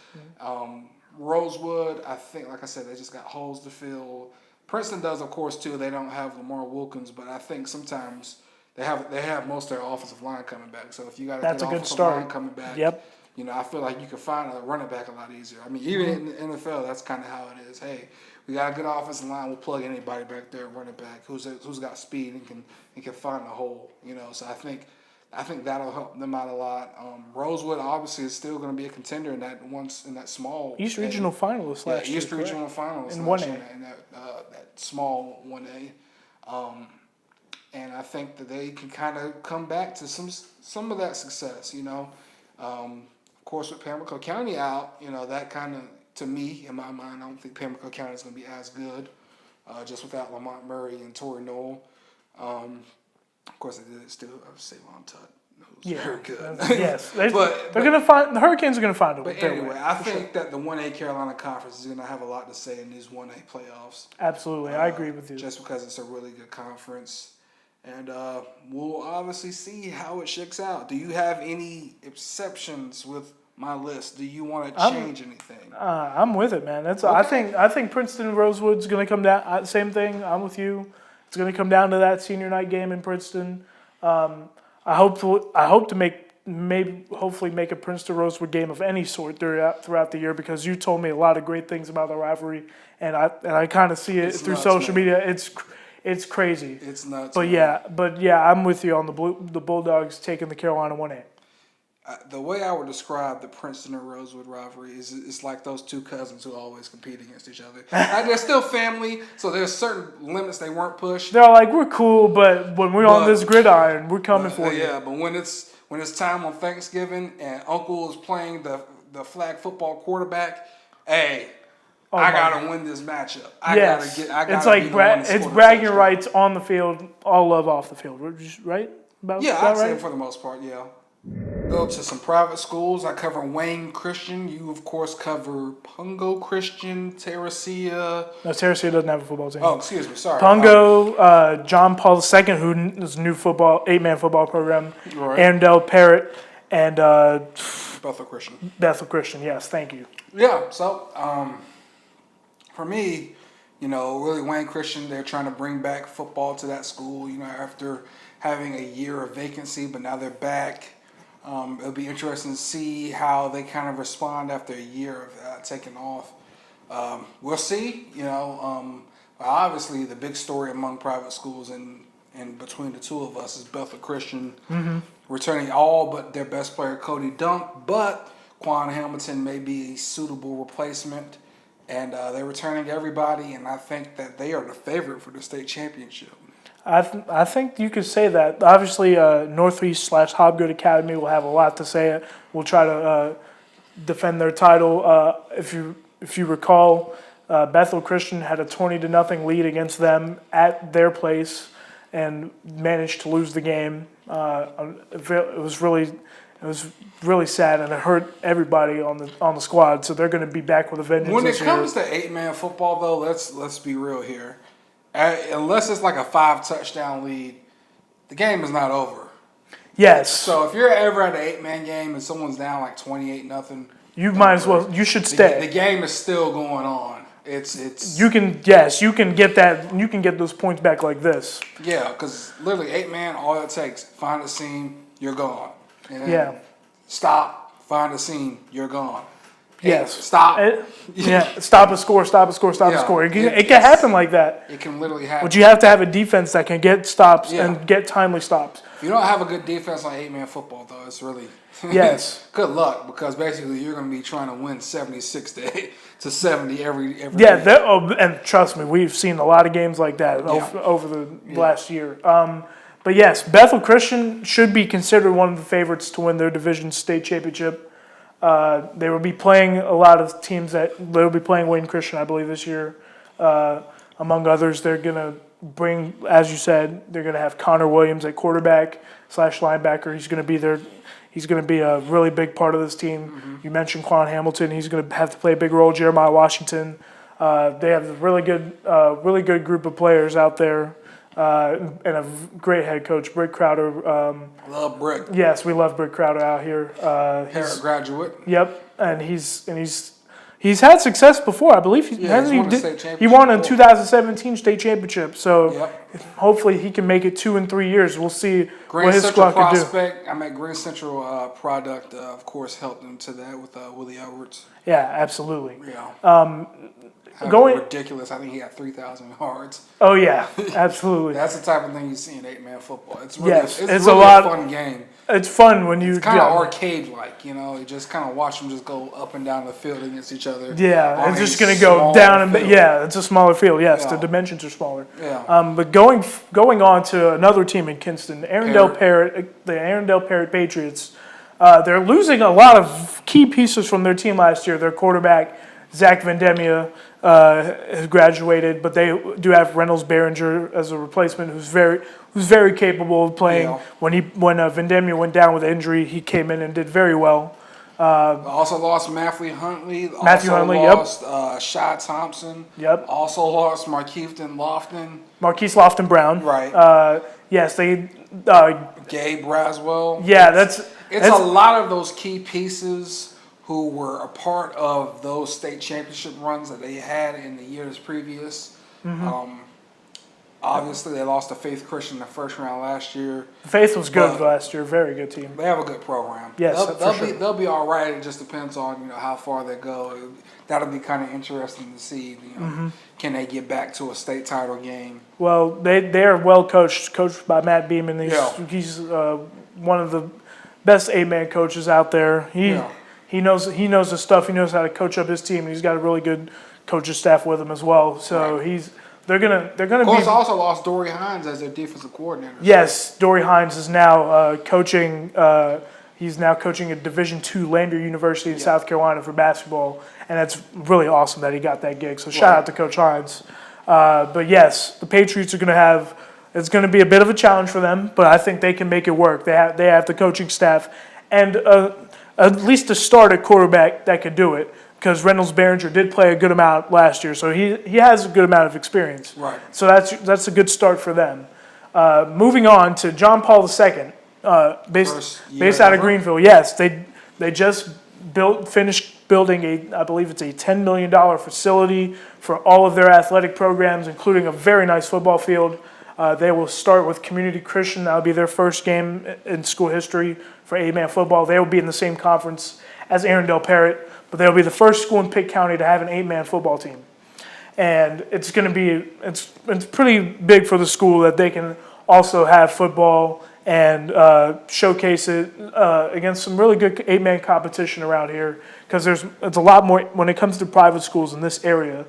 Speaker 2: Rosewood, I think, like I said, they just got holes to fill. Princeton does, of course, too. They don't have Lamar Wilkins, but I think sometimes they have most of their offensive line coming back. So if you got a good offensive line coming back, I feel like you can find a running back a lot easier. I mean, even in the NFL, that's kind of how it is. Hey, we got a good offensive line. We'll plug anybody back there, running back who's got speed and can find a hole. So I think that'll help them out a lot. Rosewood obviously is still going to be a contender in that small
Speaker 1: East Regional finalist last year.
Speaker 2: East Regional finalist
Speaker 1: in 1A
Speaker 2: in that small 1A. And I think that they can kind of come back to some of that success. Of course, with Pamlico County out, that kind of, to me, in my mind, I don't think Pamlico County is going to be as good, just without Lamont Murray and Torrey Noel. Of course, they did still have Savon Tutt, who's very good.
Speaker 1: Yes, they're going to find the Hurricanes are going to find a way.
Speaker 2: But anyway, I think that the 1A Carolina Conference is going to have a lot to say in these 1A playoffs.
Speaker 1: Absolutely, I agree with you.
Speaker 2: Just because it's a really good conference. And we'll obviously see how it shakes out. Do you have any exceptions with my list? Do you want to change anything?
Speaker 1: I'm with it, man.
Speaker 2: Okay.
Speaker 1: I think Princeton and Rosewood's going to come down. Same thing. I'm with you. It's going to come down to that senior night game in Princeton. I hope to hopefully make a Princeton Rosewood game of any sort throughout the year, because you told me a lot of great things about the rivalry, and I kind of see it through social media. It's crazy.
Speaker 2: It's nuts.
Speaker 1: But yeah, I'm with you on the Bulldogs taking the Carolina 1A.
Speaker 2: The way I would describe the Princeton and Rosewood rivalry is it's like those two cousins who always compete against each other. They're still family, so there's certain limits they weren't pushed.
Speaker 1: They're like, we're cool, but when we're on this gridiron, we're coming for you.
Speaker 2: Yeah, but when it's time on Thanksgiving and Uncle is playing the flag football quarterback, hey, I gotta win this matchup.
Speaker 1: It's like it's bragging rights on the field, all love off the field, right?
Speaker 2: I'd say for the most part, yeah. Go to some private schools. I cover Wayne Christian. You, of course, cover Pungo Christian, Terracea.
Speaker 1: No, Terracea doesn't have a football team.
Speaker 2: Oh, excuse me. Sorry.
Speaker 1: Pungo, John Paul II, who's new 8-man football program,
Speaker 2: Right.
Speaker 1: Arundel Parrott, and
Speaker 2: Bethel Christian.
Speaker 1: Bethel Christian, yes, thank you.
Speaker 2: Yeah, so for me, really Wayne Christian, they're trying to bring back football to that school, after having a year of vacancy, but now they're back. It'll be interesting to see how they kind of respond after a year of taking off. We'll see, obviously the big story among private schools and between the two of us is Bethel Christian returning all but their best player, Cody Dunk, but Quan Hamilton may be a suitable replacement, and they're returning everybody, and I think that they are the favorite for the state championship.
Speaker 1: I think you could say that. Obviously, Northeast/Hobgood Academy will have a lot to say. We'll try to defend their title. If you recall, Bethel Christian had a 20-0 lead against them at their place and managed to lose the game. It was really sad, and it hurt everybody on the squad. So they're going to be back with a vengeance.
Speaker 2: When it comes to 8-man football, though, let's be real here. Unless it's like a 5-touchdown lead, the game is not over.
Speaker 1: Yes.
Speaker 2: So if you're ever at an 8-man game and someone's down like 28-0,
Speaker 1: you might as well. You should stay.
Speaker 2: The game is still going on. It's.
Speaker 1: You can get that. You can get those points back like this.
Speaker 2: Yeah, because literally 8-man, all it takes, find a seam, you're gone. And then stop, find a seam, you're gone.
Speaker 1: Yes.
Speaker 2: Stop.
Speaker 1: Stop a score. It can happen like that.
Speaker 2: It can literally happen.
Speaker 1: But you have to have a defense that can get stops and get timely stops.
Speaker 2: If you don't have a good defense on 8-man football, though, it's really good luck, because basically you're going to be trying to win 76 to 70 every day.
Speaker 1: And trust me, we've seen a lot of games like that over the last year. But yes, Bethel Christian should be considered one of the favorites to win their division state championship. They will be playing a lot of teams they'll be playing Wayne Christian, I believe, this year. Among others, they're going to bring, as you said, they're going to have Connor Williams at quarterback/linebacker. He's going to be a really big part of this team. Mm-hmm. You mentioned Quan Hamilton. He's going to have to play a big role. Jeremiah Washington. They have a really good group of players out there. And a great head coach, Brick Crowder.
Speaker 2: Love Brick.
Speaker 1: Yes, we love Brick Crowder out here.
Speaker 2: Harris graduate.
Speaker 1: Yep, and he's had success before. I believe he won a 2017 state championship. So hopefully he can make it 2 and 3 years. We'll see what his squad can do.
Speaker 2: I'm at Grand Central product, of course, helped him to that with Willie Edwards.
Speaker 1: Yeah, absolutely.
Speaker 2: Yeah. Ridiculous. I think he had 3,000 yards.
Speaker 1: Oh yeah, absolutely.
Speaker 2: That's the type of thing you see in 8-man football. It's really,
Speaker 1: it's
Speaker 2: really
Speaker 1: a
Speaker 2: fun game.
Speaker 1: It's fun when you.
Speaker 2: It's kind of arcade-like, you just kind of watch them just go up and down the field against each other.
Speaker 1: Yeah, it's just going to go down and it's a smaller field. Yes, the dimensions are smaller.
Speaker 2: Yeah.
Speaker 1: But going on to another team in Kinston, the Arundel Parrott Patriots. They're losing a lot of key pieces from their team last year. Their quarterback, Zach Vendemia, has graduated, but they do have Reynolds Behringer as a replacement, who's very capable of playing.
Speaker 2: Yeah.
Speaker 1: When Vendemia went down with injury, he came in and did very well.
Speaker 2: Also lost Matthew Huntley.
Speaker 1: Lost
Speaker 2: Shad Thompson.
Speaker 1: Yep.
Speaker 2: Also lost Markeith Lofton.
Speaker 1: Marquise Lofton Brown.
Speaker 2: Right.
Speaker 1: Yes, they.
Speaker 2: Gabe Braswell.
Speaker 1: Yeah,
Speaker 2: it's a lot of those key pieces who were a part of those state championship runs that they had in the years previous. Mm-hmm. Obviously, they lost to Faith Christian in the first round last year.
Speaker 1: Faith was good last year. Very good team.
Speaker 2: They have a good program.
Speaker 1: Yes,
Speaker 2: they'll be all right. It just depends on how far they go. That'll be kind of interesting to see. Can they get back to a state title game?
Speaker 1: Well, they are well coached by Matt Beeman. He's one of the best 8-man coaches out there. He knows his stuff. He knows how to coach up his team. And he's got a really good coaching staff with him as well. So They're gonna. Of
Speaker 2: course, also lost Dory Hines as their defensive coordinator.
Speaker 1: Yes, Dory Hines is now coaching. He's now coaching at Division II Lander University in South Carolina for basketball, and it's really awesome that he got that gig. So shout out to Coach Hines. But yes, the Patriots are gonna have. It's gonna be a bit of a challenge for them, but I think they can make it work. They have the coaching staff and at least a start at quarterback that could do it. Because Reynolds Behringer did play a good amount last year, so he has a good amount of experience.
Speaker 2: Right.
Speaker 1: So that's a good start for them. Moving on to John Paul II, based out of Greenville. Yes, they just finished building I believe it's a $10 million facility for all of their athletic programs, including a very nice football field. They will start with Community Christian. That'll be their first game in school history for 8-man football. They will be in the same conference as Arundel Parrott. But they'll be the first school in Pitt County to have an 8-man football team. And it's going to be it's pretty big for the school that they can also have football and showcase it against some really good 8-man competition around here. Because it's a lot more, when it comes to private schools in this area,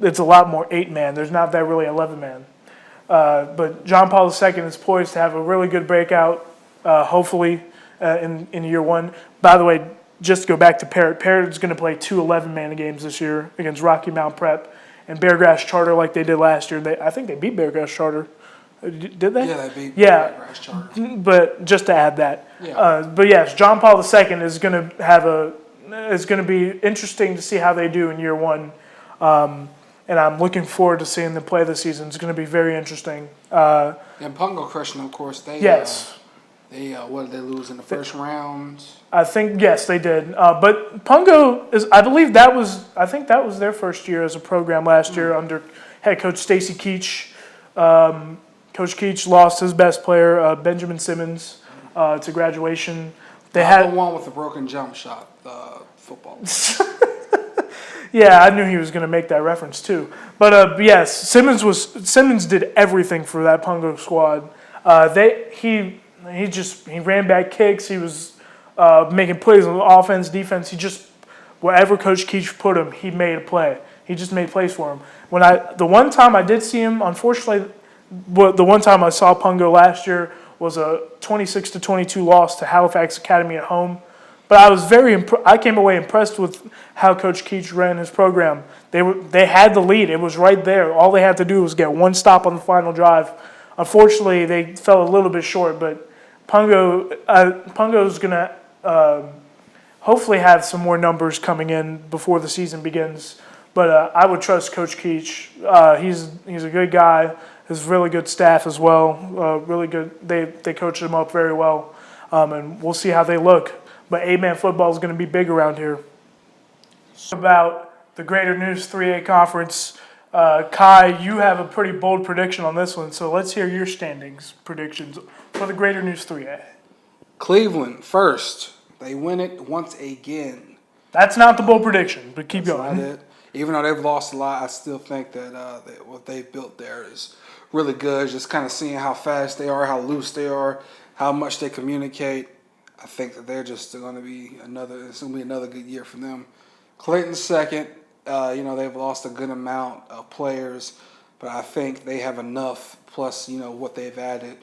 Speaker 1: it's a lot more 8-man. There's not that really 11-man. But John Paul II is poised to have a really good breakout, hopefully, in year one. By the way, just to go back to Parrott, Parrott is going to play 2 11-man games this year against Rocky Mount Prep and Beargrass Charter like they did last year. I think they beat Beargrass Charter. Did they?
Speaker 2: Yeah, they beat Beargrass Charter.
Speaker 1: But just to add that.
Speaker 2: Yeah.
Speaker 1: But yes, John Paul II is going to it's going to be interesting to see how they do in year one. And I'm looking forward to seeing them play this season. It's going to be very interesting.
Speaker 2: And Pungo Christian, of course, what did they lose in the first round?
Speaker 1: I think yes, they did. But Pungo is, I believe that was their first year as a program last year under head coach Stacy Keach. Coach Keach lost his best player, Benjamin Simmons, to graduation. They had
Speaker 2: the one with the broken jump shot, football.
Speaker 1: Yeah, I knew he was going to make that reference too. But yes, Simmons did everything for that Pungo squad. He ran back kicks. He was making plays on offense, defense. Wherever Coach Keach put him, he made a play. He just made plays for him. The one time I did see him, unfortunately, the one time I saw Pungo last year was a 26-22 loss to Halifax Academy at home. But I was I came away impressed with how Coach Keach ran his program. They had the lead. It was right there. All they had to do was get one stop on the final drive. Unfortunately, they fell a little bit short, but Pungo's going to hopefully have some more numbers coming in before the season begins. But I would trust Coach Keach. He's a good guy. Has really good staff as well. Really good. They coach him up very well, and we'll see how they look. But 8-man football is going to be big around here. About the Greater News 3A Conference, Kai, you have a pretty bold prediction on this one, so let's hear your standings predictions for the Greater News 3A.
Speaker 2: Cleveland first. They win it once again.
Speaker 1: That's not the bold prediction, but keep going.
Speaker 2: Not it. Even though they've lost a lot, I still think that what they've built there is really good. Just kind of seeing how fast they are, how loose they are, how much they communicate. I think that they're just going to be another good year for them. Clayton second. They've lost a good amount of players, but I think they have enough. Plus, what they've added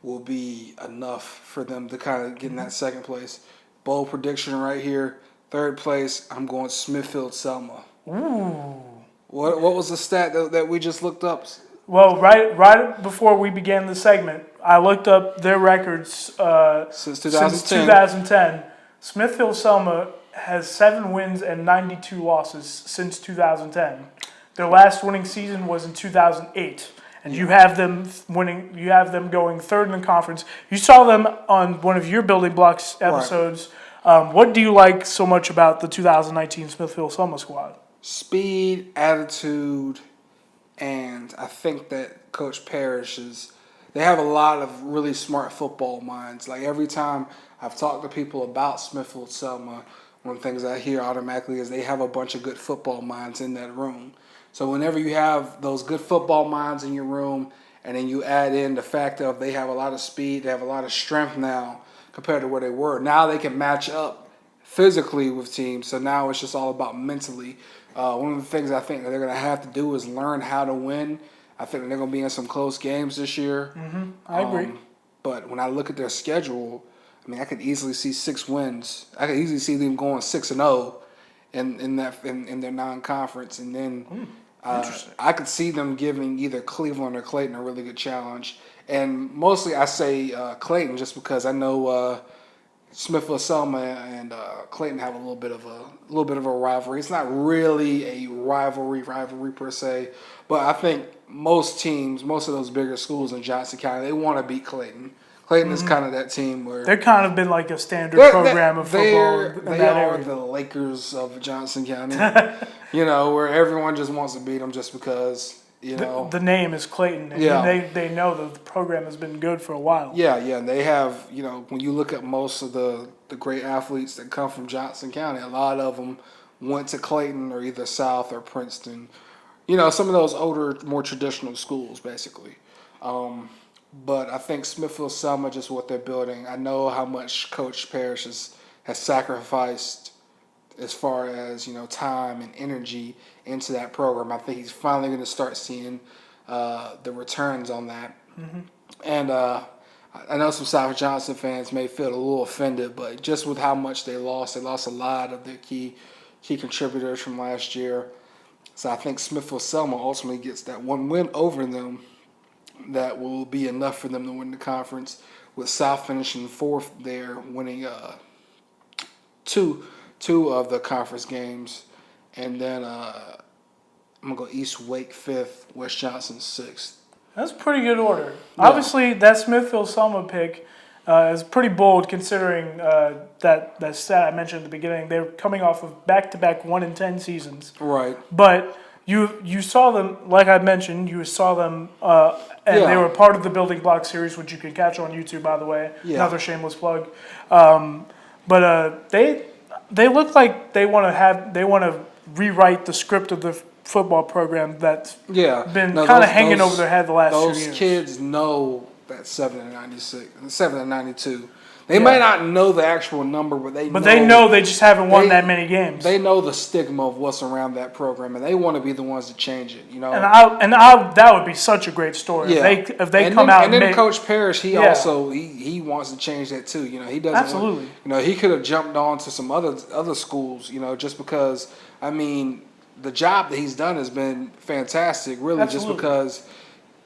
Speaker 2: will be enough for them to kind of get in that second place. Bold prediction right here. Third place, I'm going Smithfield Selma.
Speaker 1: Ooh.
Speaker 2: What was the stat that we just looked up?
Speaker 1: Well, right before we began the segment, I looked up their records
Speaker 2: since 2010.
Speaker 1: Smithfield-Selma has 7 wins and 92 losses since 2010. Their last winning season was in 2008. And you have them winning. You have them going third in the conference. You saw them on one of your Building Blocks episodes. Right. What do you like so much about the 2019 Smithfield-Selma squad?
Speaker 2: Speed, attitude, and I think that Coach Parrish they have a lot of really smart football minds. Like every time I've talked to people about Smithfield-Selma, one of the things I hear automatically is they have a bunch of good football minds in that room. So whenever you have those good football minds in your room, and then you add in the fact of they have a lot of speed, they have a lot of strength now compared to where they were. Now they can match up physically with teams. So now it's just all about mentally. One of the things I think that they're going to have to do is learn how to win. I think they're going to be in some close games this year.
Speaker 1: Mm-hmm. I agree.
Speaker 2: But when I look at their schedule, I mean, I could easily see 6 wins. I could easily see them going 6-0 in their non-conference, and then. I could see them giving either Cleveland or Clayton a really good challenge, and mostly I say Clayton just because I know Smithfield-Selma and Clayton have a little bit of a rivalry. It's not really a rivalry per se, but I think most of those bigger schools in Johnson County, they want to beat Clayton. Clayton is kind of that team where
Speaker 1: they're kind of been like a standard program of football.
Speaker 2: They are the Lakers of Johnson County, where everyone just wants to beat them just because
Speaker 1: the name is Clayton. And they know that the program has been good for a while.
Speaker 2: Yeah, and they have when you look at most of the great athletes that come from Johnson County, a lot of them went to Clayton or either South or Princeton. Some of those older, more traditional schools, basically. But I think Smithfield-Selma, just what they're building, I know how much Coach Parrish has sacrificed as far as, time and energy into that program. I think he's finally going to start seeing the returns on that. Mm-hmm. And I know some South Johnson fans may feel a little offended, but just with how much they lost a lot of their key contributors from last year. So I think Smithfield-Selma ultimately gets that one win over them. That will be enough for them to win the conference, with South finishing 4th there, winning two of the conference games. And then I'm going to go East Wake 5th, West Johnson 6th.
Speaker 1: That's a pretty good order. Yeah. Obviously, that Smithfield-Selma pick is pretty bold considering that stat I mentioned at the beginning. They're coming off of back-to-back 1-10 seasons.
Speaker 2: Right.
Speaker 1: But you saw them, like I mentioned, they were part of the Building Block series, which you can catch on YouTube, by the way. Yeah. Another shameless plug. But they look like they want to rewrite the script of the football program that's been kind of hanging over their head the last 2 years.
Speaker 2: Those kids know that 7 and 96, 7 and 92. They might not know the actual number, but they know they just haven't won that many games. They know the stigma of what's around that program, and they want to be the ones to change it.
Speaker 1: And that would be such a great story if they come out.
Speaker 2: And then Coach Parrish, he also wants to change that too. He doesn't.
Speaker 1: Absolutely.
Speaker 2: He could have jumped on to some other schools. Just because the job that he's done has been fantastic. Really,
Speaker 1: Absolutely.
Speaker 2: Just because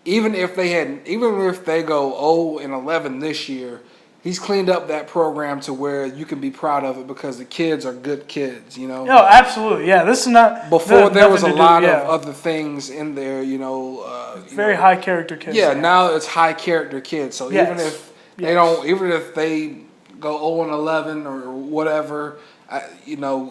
Speaker 2: even if they go 0-11 this year. He's cleaned up that program to where you can be proud of it because the kids are good kids,
Speaker 1: No, absolutely. Yeah, this is not...
Speaker 2: Before there was a lot of other things in there,
Speaker 1: very high character kids.
Speaker 2: Yeah, now it's high character kids. So even if they go 0-11 or whatever,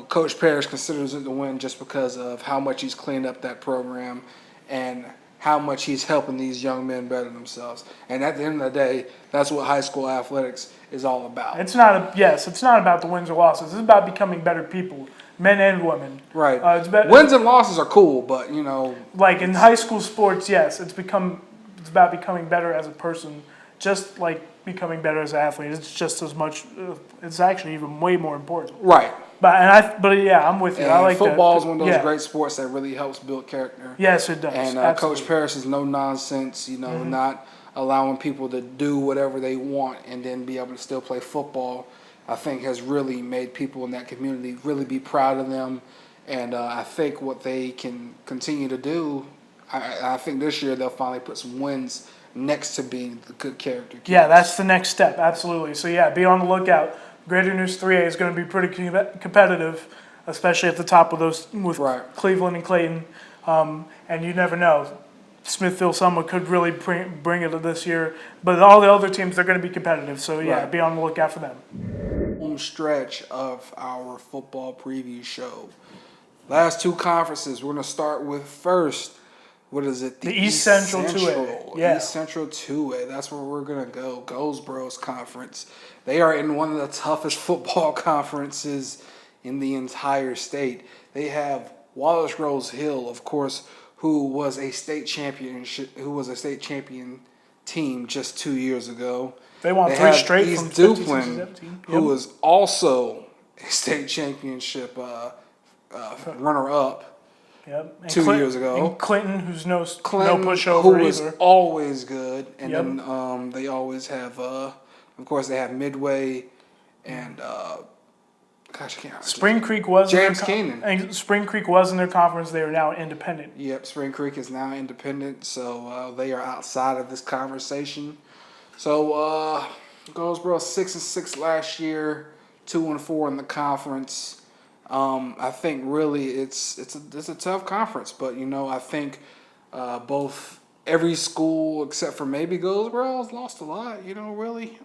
Speaker 2: Coach Parrish considers it the win just because of how much he's cleaned up that program and how much he's helping these young men better themselves. And at the end of the day, that's what high school athletics is all about.
Speaker 1: It's not about the wins or losses. It's about becoming better people, men and women.
Speaker 2: Right. Wins and losses are cool, but
Speaker 1: like in high school sports, yes, it's about becoming better as a person, just like becoming better as an athlete. It's just as much. It's actually even way more important.
Speaker 2: Right.
Speaker 1: I'm with you.
Speaker 2: And
Speaker 1: I like
Speaker 2: football is one of those great sports that really helps build character.
Speaker 1: Yes, it does.
Speaker 2: And Coach Parrish is no nonsense. Not allowing people to do whatever they want and then be able to still play football. I think has really made people in that community really be proud of them. And I think what they can continue to do, I think this year they'll finally put some wins next to being the good character kids.
Speaker 1: Yeah, that's the next step. Absolutely. So be on the lookout. Greater News 3A is going to be pretty competitive, especially at the top of those with Cleveland and Clayton. And you never know. Smithfield Summer could really bring it this year. But all the other teams, they're going to be competitive. So, be on the lookout for them.
Speaker 2: Home stretch of our football preview show. Last two conferences, we're going to start with first. What is it?
Speaker 1: The East Central 2A.
Speaker 2: Yeah. East Central 2A. That's where we're going to go. Goldsboro's conference. They are in one of the toughest football conferences in the entire state. They have Wallace Rose Hill, of course, who was a state champion team just 2 years ago.
Speaker 1: They won 3 straight
Speaker 2: East
Speaker 1: from
Speaker 2: Duplin, who was also a state championship runner-up.
Speaker 1: Yep.
Speaker 2: 2 years ago.
Speaker 1: And Clinton, who's no pushover
Speaker 2: who was
Speaker 1: either.
Speaker 2: always good. And then they always have, of course, they have Midway and,
Speaker 1: Spring Creek was
Speaker 2: James Keenan.
Speaker 1: And Spring Creek was in their conference. They are now independent.
Speaker 2: Yep, Spring Creek is now independent, so they are outside of this conversation. So Goldsboro 6-6 last year, 2-4 in the conference. I think really it's a tough conference, but I think both every school except for maybe Goldsboro has lost a lot. Really.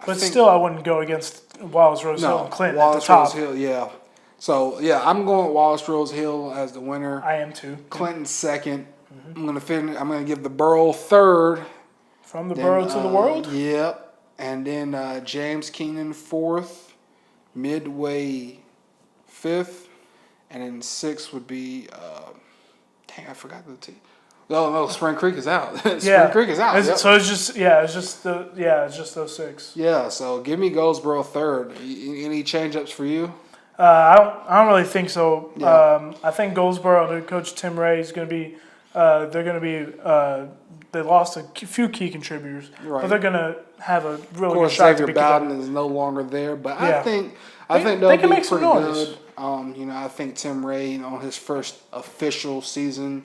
Speaker 1: But still, I wouldn't go against Wallace Rose Hill and Clinton at the top.
Speaker 2: Wallace Rose Hill, yeah. So I'm going Wallace Rose Hill as the winner.
Speaker 1: I am too.
Speaker 2: Clinton second. I'm gonna give the Borough third.
Speaker 1: From the borough to the world.
Speaker 2: Yep. And then James Keenan fourth. Midway fifth, and then sixth would be I forgot the team. No, Spring Creek is out. Spring Creek is out. Yep.
Speaker 1: So it's just those 6.
Speaker 2: Yeah, so give me Goldsboro third. Any change-ups for you?
Speaker 1: I don't really think so.
Speaker 2: Yeah.
Speaker 1: I think Goldsboro, their coach Tim Ray is going to be. They lost a few key contributors, but they're going to have a really good shot to be competitive.
Speaker 2: Xavier Bowden is no longer there, but I think they'll
Speaker 1: they can
Speaker 2: be
Speaker 1: make some
Speaker 2: pretty
Speaker 1: noise.
Speaker 2: good. I think Tim Ray, on his first official season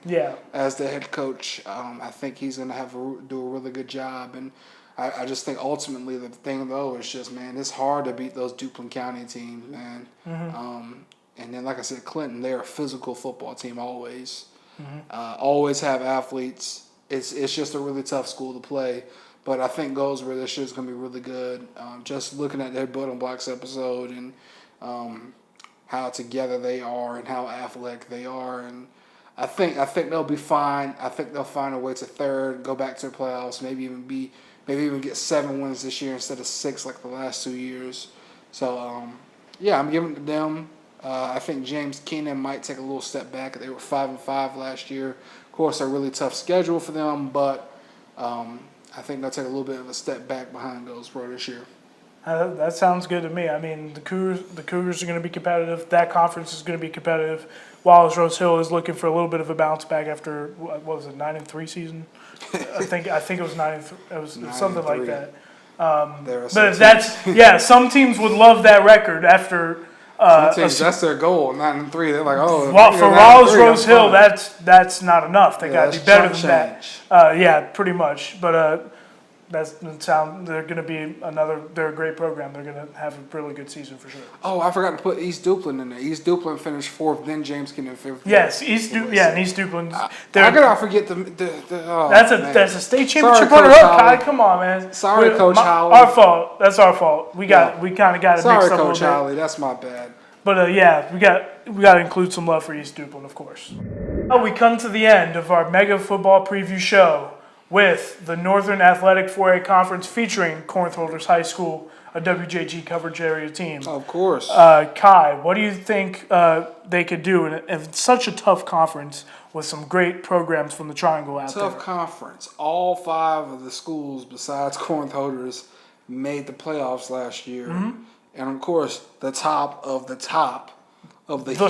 Speaker 2: as the head coach, I think he's going to do a really good job. And I just think ultimately the thing, though, is just, man, it's hard to beat those Duplin County teams, man. And then, like I said, Clinton, they're a physical football team always. Always have athletes. It's just a really tough school to play. But I think Goldsboro this year is going to be really good. Just looking at their Building Blocks episode and how together they are and how athletic they are. And I think they'll be fine. I think they'll find a way to third, go back to the playoffs, maybe even get 7 wins this year instead of 6 like the last 2 years. So, I'm giving it to them. I think James Keenan might take a little step back. They were 5-5 last year. Of course, a really tough schedule for them, but I think they'll take a little bit of a step back behind Goldsboro this year.
Speaker 1: That sounds good to me. I mean, the Cougars are going to be competitive. That conference is going to be competitive. Wallace Rose Hill is looking for a little bit of a bounce back after what was it, 9-3 season? I think it was 9-3. It was something like that. But some teams would love that record after.
Speaker 2: That's their goal, 9-3. They're like,
Speaker 1: for Wallace Rose Hill, that's not enough. They got to be better than that. Pretty much. But they're going to be they're a great program. They're going to have a really good season for sure.
Speaker 2: Oh, I forgot to put East Duplin in there. East Duplin finished 4th, then James Keenan 5th.
Speaker 1: Yes, East Duplin.
Speaker 2: How could I forget
Speaker 1: that's a state championship runner-up, Kai. Come on, man.
Speaker 2: Sorry, Coach Howley.
Speaker 1: Our fault. That's our fault. We kind of got it mixed up a little bit.
Speaker 2: Sorry, Coach Howley. That's my bad.
Speaker 1: But we got to include some love for East Duplin, of course. We come to the end of our mega football preview show with the Northern Athletic 4A Conference featuring Corinth Holders High School, a WJG coverage area team.
Speaker 2: Of course.
Speaker 1: Kai, what do you think they could do in such a tough conference with some great programs from the Triangle out there?
Speaker 2: Tough conference. All 5 of the schools besides Corinth Holders made the playoffs last year. And, of course, the top of the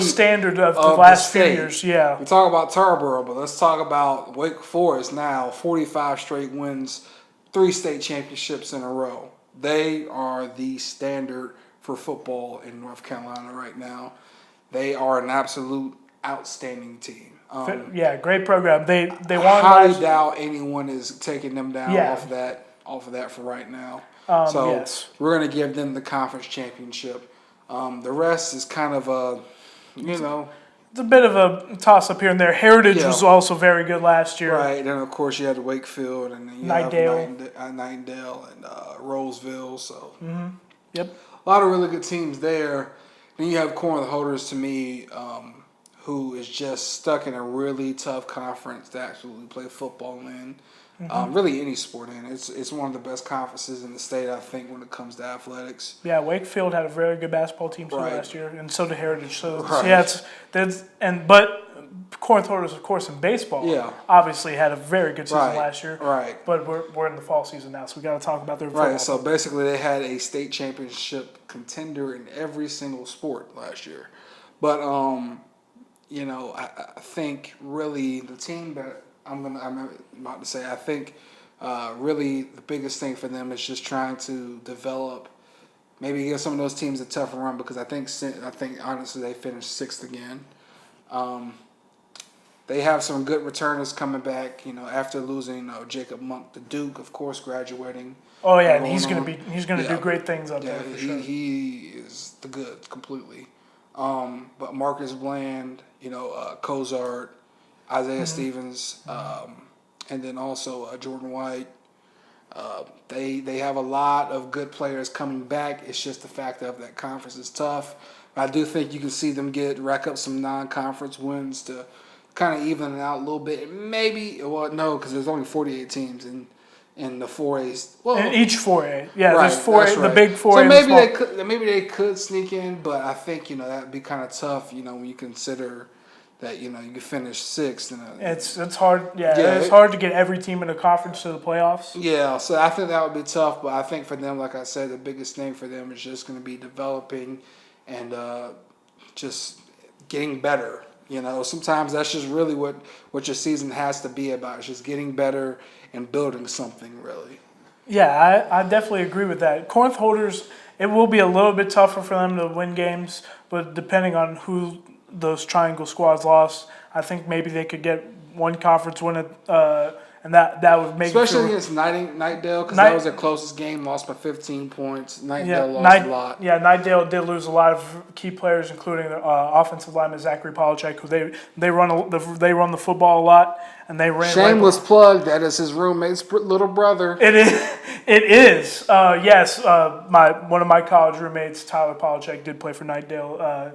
Speaker 1: standard of the last few years,
Speaker 2: We talk about Tarboro, but let's talk about Wake Forest now. 45 straight wins, 3 state championships in a row. They are the standard for football in North Carolina right now. They are an absolute outstanding team.
Speaker 1: Great program. They won.
Speaker 2: I highly doubt anyone is taking them down off that. off of that for right now.
Speaker 1: Yes.
Speaker 2: We're going to give them the conference championship. The rest is kind of
Speaker 1: it's a bit of a toss-up here and there. Heritage was also very good last year.
Speaker 2: Right, and of course you had Wakefield, and then you have Nightdale and Roseville. So,
Speaker 1: Yep,
Speaker 2: a lot of really good teams there. Then you have Corinth Holders, to me, who is just stuck in a really tough conference to actually play football in. Really any sport in. It's one of the best conferences in the state, I think, when it comes to athletics.
Speaker 1: Yeah, Wakefield had a very good basketball team too last year, and so did Heritage. So but Corinth Holders, of course, in baseball, obviously had a very good season last year.
Speaker 2: Right.
Speaker 1: But we're in the fall season now, so we got to talk about their football.
Speaker 2: Right. So basically, they had a state championship contender in every single sport last year. But I think really the team that I'm about to say, I think really the biggest thing for them is just trying to develop, maybe give some of those teams a tougher run, because I think honestly they finished 6th again. They have some good returners coming back, after losing Jacob Monk to Duke, of course, graduating.
Speaker 1: Oh yeah, and he's gonna do great things up there for sure.
Speaker 2: He is the goods completely. But Marcus Bland, Cozart, Isaiah Stevens, and then also Jordan White. They have a lot of good players coming back. It's just the fact of that conference is tough. I do think you can see them rack up some non-conference wins to kind of even it out a little bit. Maybe, no, because there's only 48 teams in the 4As. Well,
Speaker 1: in each 4A,
Speaker 2: right,
Speaker 1: there's 4A, the big 4A.
Speaker 2: So maybe they could sneak in, but I think that'd be kind of tough. When you consider that you could finish 6th.
Speaker 1: It's hard. It's hard to get every team in the conference to the playoffs.
Speaker 2: Yeah, so I think that would be tough. But I think for them, like I said, the biggest thing for them is just going to be developing and just getting better. Sometimes that's just really what your season has to be about. It's just getting better and building something, really.
Speaker 1: Yeah, I definitely agree with that. Corinth Holders, it will be a little bit tougher for them to win games, but depending on who those triangle squads lost, I think maybe they could get one conference win, and that would make
Speaker 2: especially against Nightdale, because that was their closest game, lost by 15 points. Nightdale lost a lot. Yeah,
Speaker 1: Nightdale did lose a lot of key players, including offensive lineman Zachary Polachek, who they run the football a lot, and they ran.
Speaker 2: Shameless plug. That is his roommate's little brother.
Speaker 1: It is. Yes. One of my college roommates, Tyler Polachek, did play for Nightdale.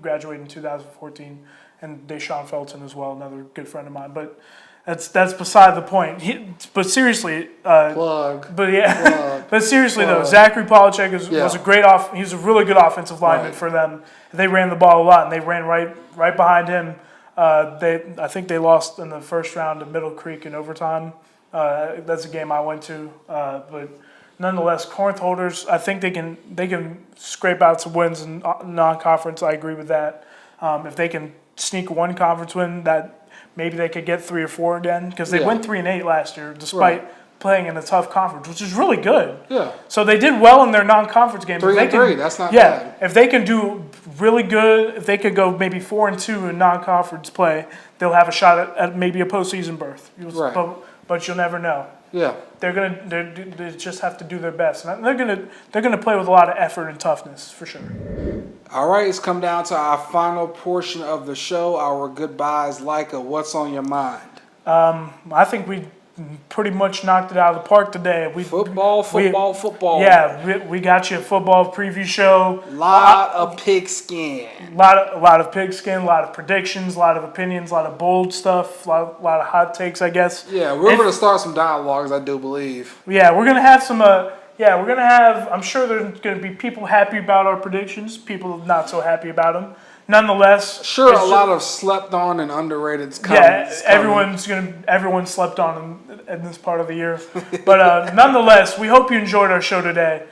Speaker 1: Graduated in 2014, and Deshaun Felton as well, another good friend of mine. But that's beside the point. But seriously,
Speaker 2: plug.
Speaker 1: But yeah,
Speaker 2: plug,
Speaker 1: but seriously
Speaker 2: plug.
Speaker 1: Though, Zachary Polachek was a great He's a really good offensive lineman for them. They ran the ball a lot, and they ran right behind him. I think they lost in the first round to Middle Creek in overtime. That's a game I went to, but. Nonetheless, Corinth Holders, I think they can scrape out some wins in non-conference. I agree with that. If they can sneak one conference win, that maybe they could get 3 or 4 again, because they went 3-8 last year despite playing in a tough conference, which is really good.
Speaker 2: Yeah.
Speaker 1: So they did well in their non-conference game.
Speaker 2: 3-3, that's not bad.
Speaker 1: If they can do really good, if they could go maybe 4-2 in non-conference play, they'll have a shot at maybe a postseason berth. But you'll never know.
Speaker 2: Yeah,
Speaker 1: they just have to do their best, and they're gonna play with a lot of effort and toughness for sure.
Speaker 2: All right, it's come down to our final portion of the show, our goodbyes. Leica, what's on your mind?
Speaker 1: I think we pretty much knocked it out of the park today.
Speaker 2: Football.
Speaker 1: Yeah, we got you a football preview show.
Speaker 2: Lot of pigskin.
Speaker 1: A lot of pigskin, a lot of predictions, a lot of opinions, a lot of bold stuff, a lot of hot takes, I guess.
Speaker 2: Yeah, we're going to start some dialogues, I do believe.
Speaker 1: Yeah, we're going to have some. I'm sure there's going to be people happy about our predictions, people not so happy about them. Nonetheless,
Speaker 2: sure, a lot of slept on and underrated.
Speaker 1: Yeah, everyone slept on in this part of the year. But nonetheless, we hope you enjoyed our show today.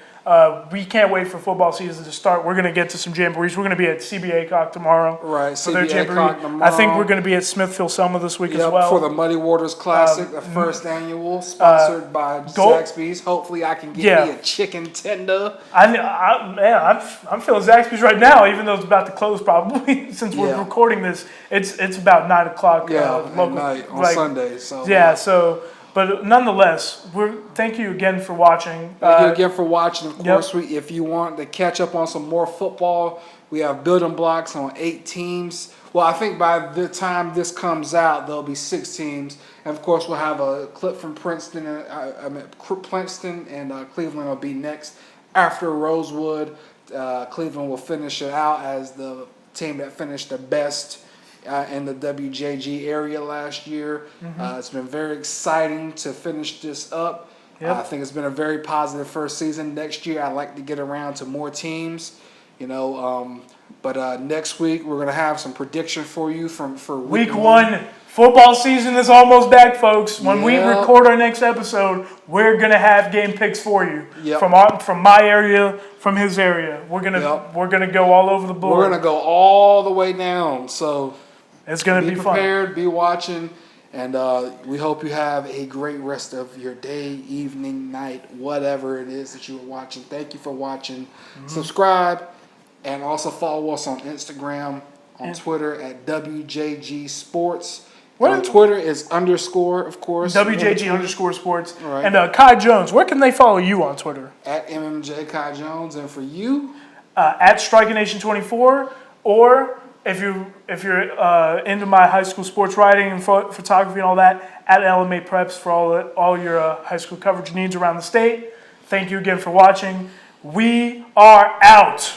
Speaker 1: We can't wait for football season to start. We're going to get to some jamborees. We're going to be at CBA Cock tomorrow.
Speaker 2: Right, CBA Cock tomorrow.
Speaker 1: I think we're going to be at Smithfield Selma this week as well.
Speaker 2: For the Muddy Waters Classic, the first annual, sponsored by Zaxby's. Hopefully I can get me a chicken tender.
Speaker 1: I'm feeling Zaxby's right now, even though it's about to close probably. Since we're recording this, it's about 9 o'clock.
Speaker 2: Local, at night on Sunday. So
Speaker 1: yeah, so But nonetheless, thank you again for watching.
Speaker 2: Thank you again for watching. Of course,
Speaker 1: Yep.
Speaker 2: if you want to catch up on some more football, we have building blocks on 8 teams. Well, I think by the time this comes out, there'll be 6 teams. And of course, we'll have a clip from Princeton. Princeton and Cleveland will be next after Rosewood. Cleveland will finish it out as the team that finished the best in the WJG area last year. It's been very exciting to finish this up.
Speaker 1: Yep.
Speaker 2: I think it's been a very positive first season. Next year, I'd like to get around to more teams. But next week we're gonna have some prediction for you for
Speaker 1: Week 1. Football season is almost back, folks. When we
Speaker 2: Yep.
Speaker 1: record our next episode, we're gonna have game picks for you
Speaker 2: Yep.
Speaker 1: from my area, from his area. We're gonna go all over the board.
Speaker 2: We're gonna go all the way down. So
Speaker 1: It's gonna be fun.
Speaker 2: Be prepared, be watching, and we hope you have a great rest of your day, evening, night, whatever it is that you are watching. Thank you for watching. Subscribe, and also follow us on Instagram, on Twitter at WJG Sports. On Twitter is _ of course.
Speaker 1: WJG_sports.
Speaker 2: Right.
Speaker 1: And Kai Jones, where can they follow you on Twitter?
Speaker 2: At MMJ Kai Jones, and for you,
Speaker 1: At StrikerNation24, or if you're into my high school sports writing and photography and all that, at LMA Preps for all your high school coverage needs around the state. Thank you again for watching. We are out.